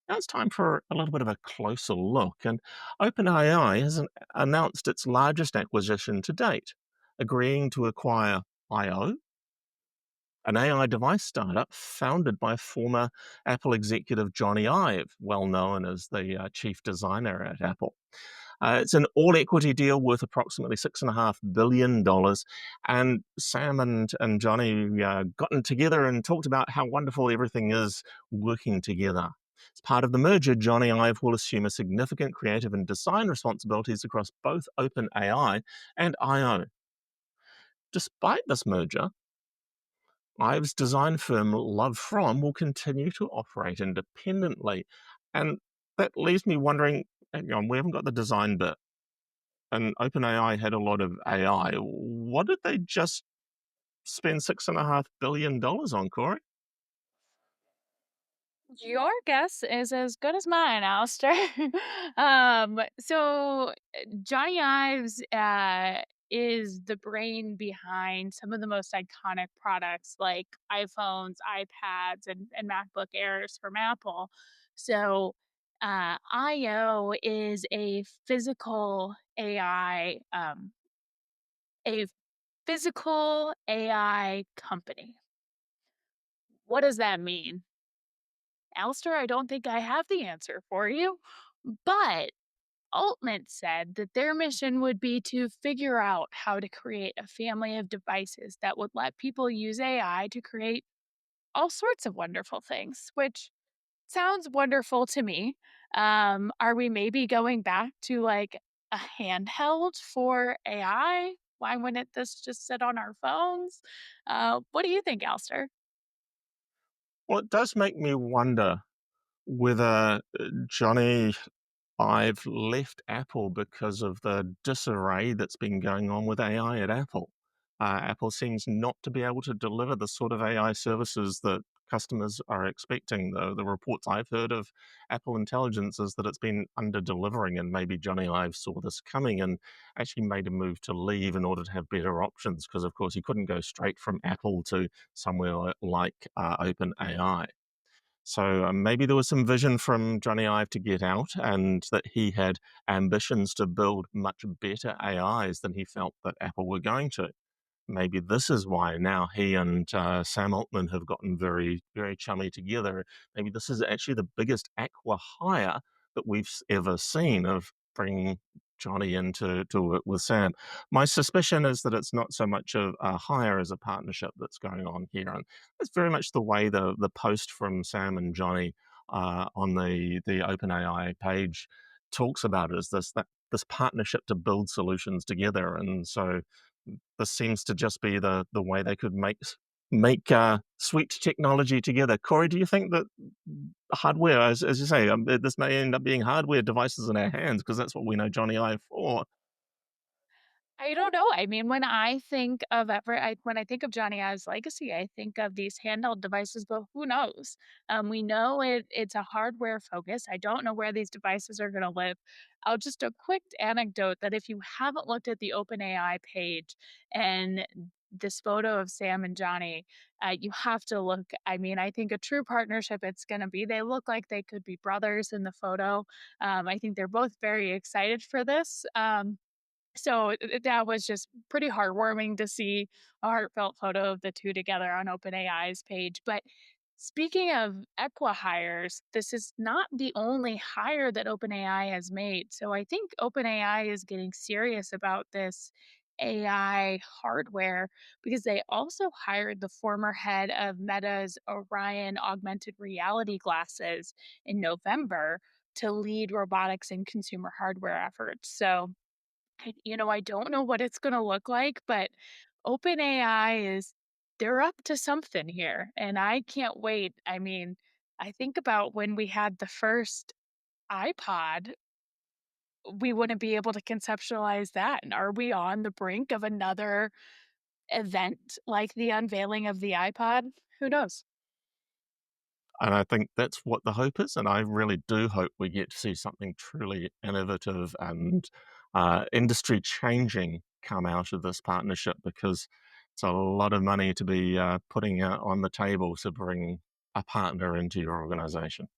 Now it's time for a little bit of a closer look, and OpenAI has announced its largest acquisition to date, agreeing to acquire IO, an AI device startup founded by former Apple executive Jony Ive, well known as the chief designer at Apple. It's an all equity deal worth approximately $6.5 billion. And Sam and Johnny gotten together and talked about how wonderful everything is working together. As part of the merger, Johnny Ive will assume a significant creative and design responsibilities across both OpenAI and IO. Despite this merger, Ive's design firm LoveFrom will continue to operate independently. And that leaves me wondering, hang on, we haven't got the design bit and OpenAI had a lot of AI. What did they just spend $6.5 billion on, Corey? Your guess is as good as mine, Alistair. Johnny Ives is the brain behind some of the most iconic products like iPhones, iPads, and MacBook Airs from Apple. IO is a physical AI company. What does that mean? Alistair, I don't think I have the answer for you, but Altman said that their mission would be to figure out how to create a family of devices that would let people use AI to create all sorts of wonderful things, which sounds wonderful to me. Are we maybe going back to like a handheld for AI? Why wouldn't this just sit on our phones? What do you think, Alistair? Well, it does make me wonder whether Johnny Ive left Apple because of the disarray that's been going on with AI at Apple. Apple seems not to be able to deliver the sort of AI services that customers are expecting. The reports I've heard of Apple Intelligence is that it's been under delivering, and maybe Johnny Ive saw this coming and actually made a move to leave in order to have better options. Because, of course, he couldn't go straight from Apple to somewhere like OpenAI. So maybe there was some vision from Johnny Ive to get out, and that he had ambitions to build much better AIs than he felt that Apple were going to. Maybe this is why now he and Sam Altman have gotten very, very chummy together. Maybe this is actually the biggest aqua hire that we've ever seen of bringing Johnny in to work with Sam. My suspicion is that it's not so much of a hire as a partnership that's going on here. And it's very much the way the post from Sam and Johnny on the OpenAI page talks about it, is this partnership to build solutions together. And so this seems to just be the way they could make sweet technology together. Corey, do you think that hardware, as you say, this may end up being hardware devices in our hands because that's what we know Johnny Ive for? I don't know. I mean, when I think of Johnny Ive's legacy, I think of these handheld devices, but who knows? We know it's a hardware focus. I don't know where these devices are going to live. I'll just a quick anecdote that if you haven't looked at the OpenAI page and this photo of Sam and Johnny, you have to look. I mean, I think a true partnership it's going to be. They look like they could be brothers in the photo. I think they're both very excited for this. That was just pretty heartwarming to see a heartfelt photo of the 2 together on OpenAI's page, but speaking of hires, this is not the only hire that OpenAI has made, so I think OpenAI is getting serious about this AI hardware because they also hired the former head of Meta's Orion augmented reality glasses in November to lead robotics and consumer hardware efforts, I don't know what it's gonna look like, but OpenAI is they're up to something here, and I can't wait. I mean, I think about when we had the first iPod, we wouldn't be able to conceptualize that, and are we on the brink of another event like the unveiling of the iPod? Who knows? And I think that's what the hope is. And I really do hope we get to see something truly innovative and industry changing come out of this partnership, because it's a lot of money to be putting on the table to bring a partner into your organization.